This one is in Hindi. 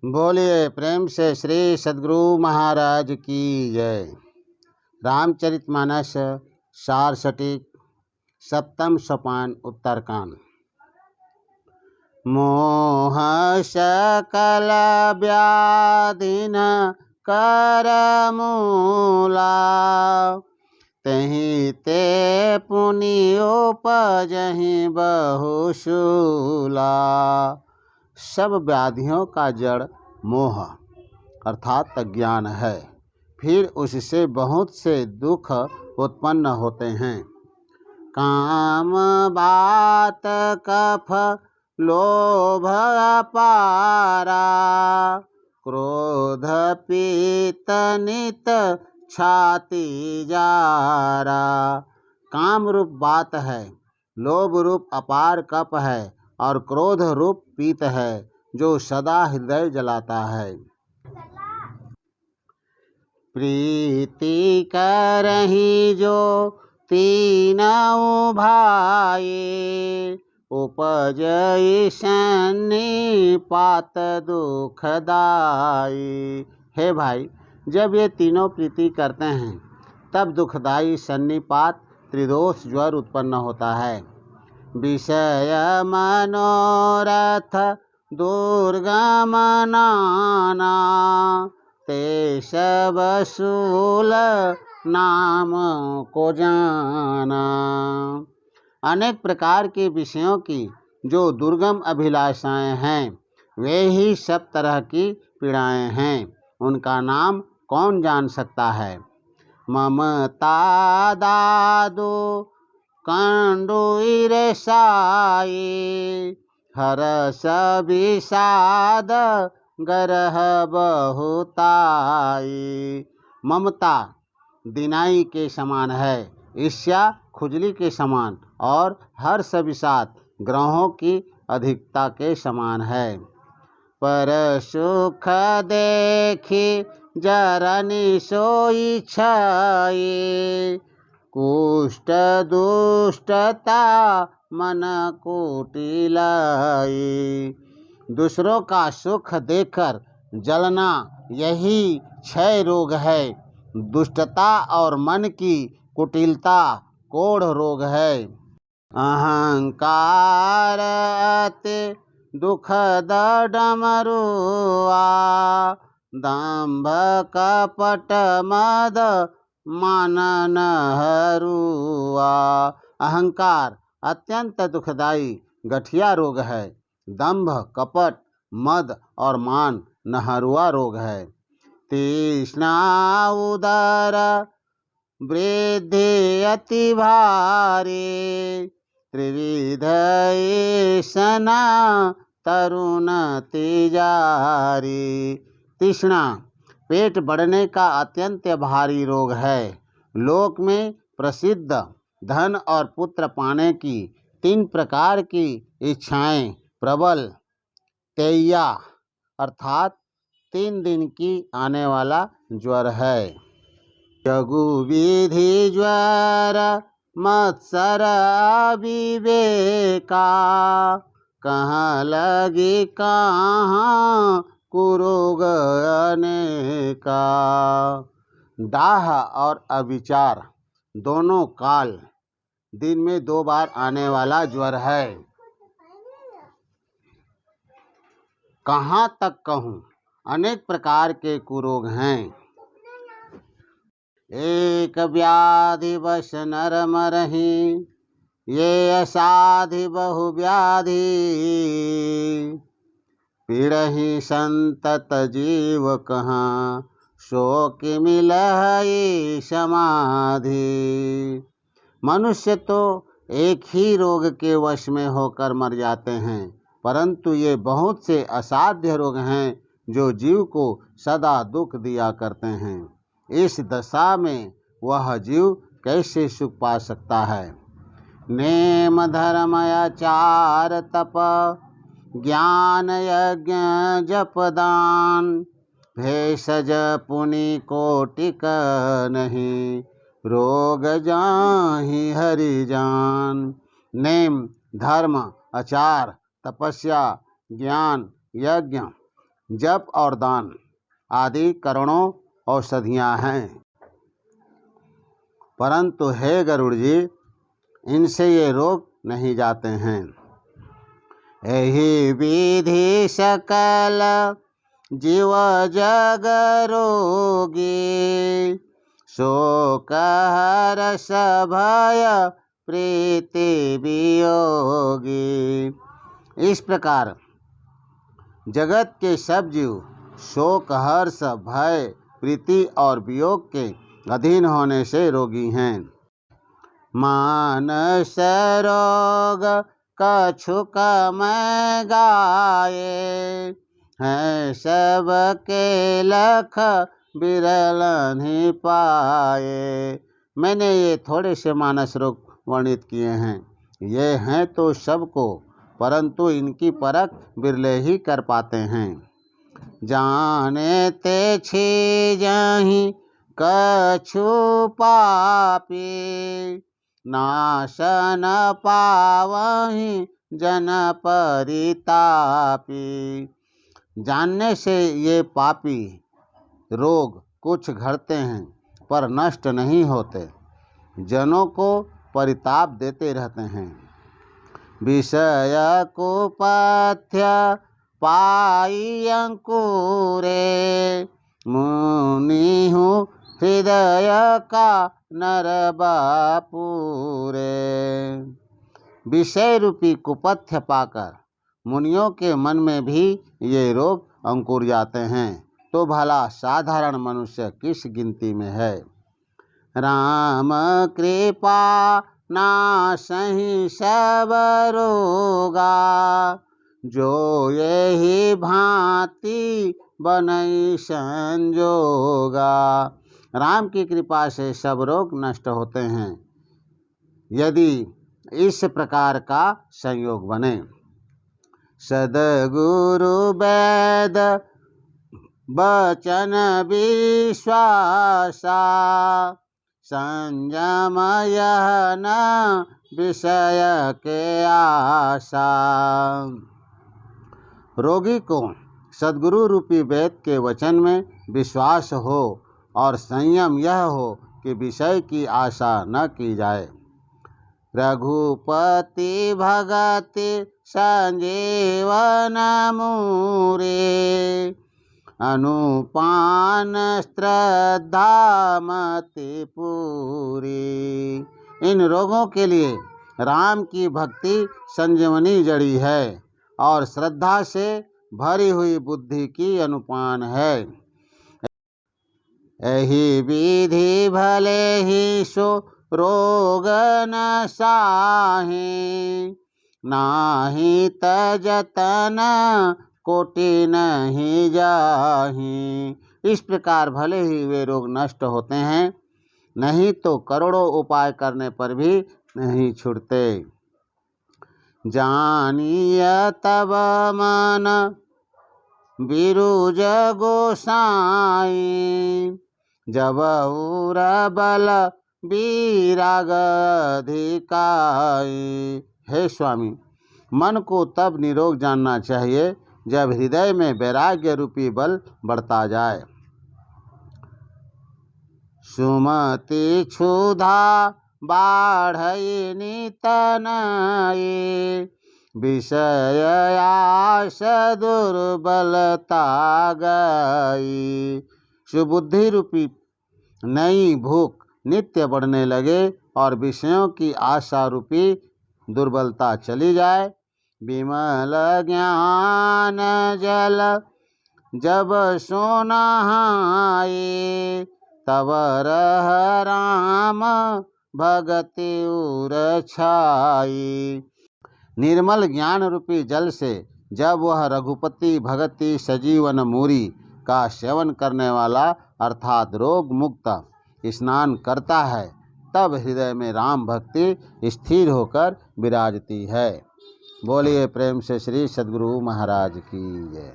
बोलिए प्रेम से श्री सद्गुरु महाराज की जय। रामचरितमानस सार सटीक सप्तम सोपान उत्तरकांड। मोह सकल व्याधिन कर मूला, तहि ते पुनि उपजहि बहुशूला। सब व्याधियों का जड़ मोह अर्थात अज्ञान है, फिर उससे बहुत से दुख उत्पन्न होते हैं। काम बात कफ लोभ अपारा, क्रोध पीत नित छाती जारा। काम रूप बात है, लोभ रूप अपार कफ है और क्रोध रूप पीत है जो सदा हृदय जलाता है। प्रीति करहि जो तीनऊ भाई, उपजई सन्निपात दुखदाई। हे भाई, जब ये तीनों प्रीति करते हैं तब दुखदाई सन्निपात त्रिदोष ज्वर उत्पन्न होता है। विषय मनोरथ दुर्गम नाना, ते सब शूल नाम को जाना। अनेक प्रकार के विषयों की जो दुर्गम अभिलाषाएं हैं, वे ही सब तरह की पीड़ाएं हैं। उनका नाम कौन जान सकता है। ममता दादु कंडु ईर्ष्याई, हरस विषाद गरह बहुताई। ममता दिनाई के समान है, ईर्ष्या खुजली के समान और हर्ष विषाद ग्रहों की अधिकता के समान है। पर सुख देखी जरनी सोई छाई, कुष्ठ दुष्टता मन कुटिलाई। दूसरों का सुख देखकर जलना यही क्षय रोग है। दुष्टता और मन की कुटिलता कोढ़ रोग है। अहंकार अति दुखद डमरुआ, दंभ कपट मद मानन हरुआ। अहंकार अत्यंत दुखदाई गठिया रोग है। दंभ कपट मद और मान नहरुआ रोग है। तृष्णा उदर वृद्धि अति भारी, त्रिविध ऐसना तरुण तिजारी। तृष्णा पेट बढ़ने का अत्यंत भारी रोग है। लोक में प्रसिद्ध धन और पुत्र पाने की 3 प्रकार की इच्छाएं प्रबल तेया अर्थात 3 दिन की आने वाला ज्वर है। जगु विधि ज्वर मत्सर विवेका, कहाँ लगी कहाँ कुरोग अनेका। दाह और अविचार दोनों काल दिन में 2 बार आने वाला ज्वर है। कहाँ तक कहूँ, अनेक प्रकार के कुरोग हैं। एक व्याधि वश नर मरहि, ये असाधि बहु व्याधि। पीड़हि संतत जीव कहाँ, शोक मिलहि समाधि। मनुष्य तो एक ही रोग के वश में होकर मर जाते हैं, परंतु ये बहुत से असाध्य रोग हैं जो जीव को सदा दुख दिया करते हैं। इस दशा में वह जीव कैसे सुख पा सकता है। नेम धर्म आचार तप, ज्ञान यज्ञ जप दान, भेषज पुनि कोटिक नहीं, रोग जाहि हरि जान। नेम धर्म आचार तपस्या ज्ञान यज्ञ जप और दान आदि करोड़ों औषधियाँ हैं, परंतु हे गरुड़ जी, इनसे ये रोग नहीं जाते हैं। यही विधि सकल जीव जग रोगी, शोक हरस भय प्रीति वियोगी। इस प्रकार जगत के सब जीव शोक हर्ष भय प्रीति और वियोग के अधीन होने से रोगी हैं। मानस रोग कछुक मैं गाये, हैं सबके लख बिरल ही पाए। मैंने ये थोड़े से मानस रोग वर्णित किए हैं, ये हैं तो सबको, परंतु इनकी परख बिरले ही कर पाते हैं। जाने ते छीजहि कछु पापी, नाशन पावहि जन परितापी। जानने से ये पापी रोग कुछ घटते हैं पर नष्ट नहीं होते, जनों को परिताप देते रहते हैं। विषय कुपथ्य पाई अंकुरे, मुनि हूँ हृदय का नर बापूरे। विषय रूपी कुपथ्य पाकर मुनियों के मन में भी ये रोग अंकुर जाते हैं, तो भला साधारण मनुष्य किस गिनती में है। राम कृपा नासहि सब रोगा, जो यही भांति बनई संजोगा। राम की कृपा से सब रोग नष्ट होते हैं, यदि इस प्रकार का संयोग बने। सद्गुरु वेद वचन विश्वासा, संयम यह न विषय के आशा। रोगी को सद्गुरु रूपी वेद के वचन में विश्वास हो और संयम यह हो कि विषय की आशा न की जाए। रघुपति भगति संजीवन मूरे, अनुपान श्रद्धा मति पूरी। इन रोगों के लिए राम की भक्ति संजीवनी जड़ी है और श्रद्धा से भरी हुई बुद्धि की अनुपान है। यही विधि भले ही सो रोग न साहे, नाही तजतन कोटि नहीं जाही। इस प्रकार भले ही वे रोग नष्ट होते हैं, नहीं तो करोड़ों उपाय करने पर भी नहीं छूटते। जानिय तब मन बिरुज गोसाई, जब उर बल बीराग अधिकाई। हे स्वामी, मन को तब निरोग जानना चाहिए जब हृदय में वैराग्य रूपी बल बढ़ता जाए। सुमति क्षुधा बाढ़ई नितनये, विषय आस दुर्बलता गई। सुबुद्धि रूपी नई भूख नित्य बढ़ने लगे और विषयों की आशा रूपी दुर्बलता चली जाए। विमल ज्ञान जल जब सो नहाए, तब रह राम भगति उर छाई। निर्मल ज्ञान रूपी जल से जब वह रघुपति भगति सजीवन मूरी का सेवन करने वाला अर्थात रोग मुक्त स्नान करता है, तब हृदय में राम भक्ति स्थिर होकर विराजती है। बोलिए प्रेम से श्री सद्गुरु महाराज की जय।